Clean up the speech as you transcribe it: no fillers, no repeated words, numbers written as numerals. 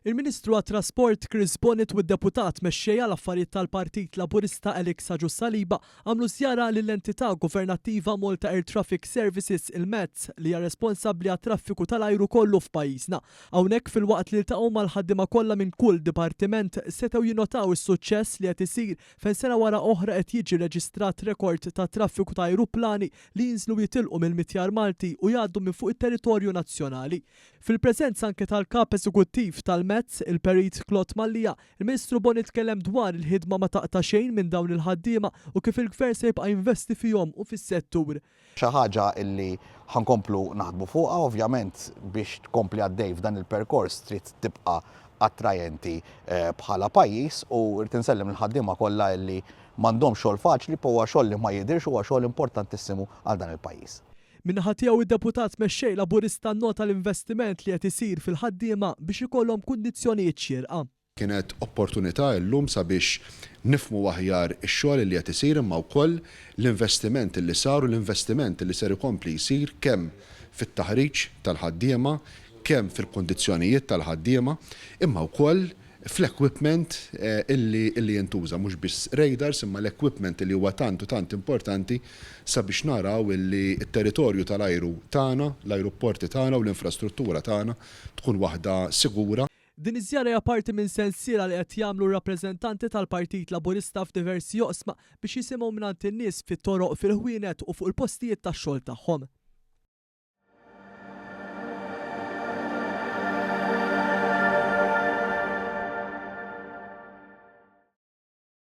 Il-Ministru għat-Trasport Chris Bonnet u d-deputat mexxejja l-affarijiet tal-Partit Laburista Alex Saliba għamlu żjara lill-entità governattiva Malta Air Traffic Services il-mezz li hija responsabbli għat-traffiku tal-ajru kollu f'pajjiżna. Hawnhekk fil-waqt li ltaqgħu mal-ħaddiema kollha minn kull dipartiment setgħu jinnotaw is-suċċess li qed isir fejn sena wara oħra qed jiġi reġistrat rekord ta' traffiku ta' ajruplani li jinżlu jitilqu mill-Mitjar Malti u jgħaddu minn fuq it-territorju nazzjonali. Fil-preżenza anke tal-kap eżekuttiv tal-mezz il-Perit Klot Mallija, il-Ministru Bonnet tkellem dwar il-ħidma ma taqta' xejn minn dawn il-ħaddiema u kif il-Gvern se jibqa' jinvesti fihom u fis-settur. Xi ħaġa illi ħankomplu naħdmu fuqha, ovvjament biex tkompli għaddej f'dan il-perkors trid tibqa' attrajenti bħala pajjiż u rrid insellem il-ħaddiema kollha illi m'għandhomx xogħol faċli huwa xogħol li ma jidhirx huwa xogħol importantissimu għal dan il-pajjiż. Minnaħa tiegħu id-deputat mexxej Laburista nnota l-investiment li qed isir fil-ħaddiema biex ikollhom kundizzjonijiet xierqa. Kienet opportunità llum sabiex nifhmu aħjar ix-xogħol li qed isir imma wkoll l-investiment li sar u l-investiment li ser ikompli jsir kemm fit-taħriġ tal-ħaddiema, kemm fil-kundizzjonijiet tal-ħaddiema, imma wkoll fl-equipment illi jintuża mhux biss radars imma l-equipment li huwa tant u tant importanti sabiex naraw illi t-territorju tal-ajru tagħna, l-ajruporti tagħna u l-infrastruttura tagħna tkun waħda sigura. Din iż-żjara hija parti minn sensiela li qed jagħmlu r-rappreżentanti tal-Partit Laburista f'diversi joqsma biex jisimgħu mingħand in-nies fit-toroq fil-ħwienet u fuq il-postijiet tax-xogħol tagħhom.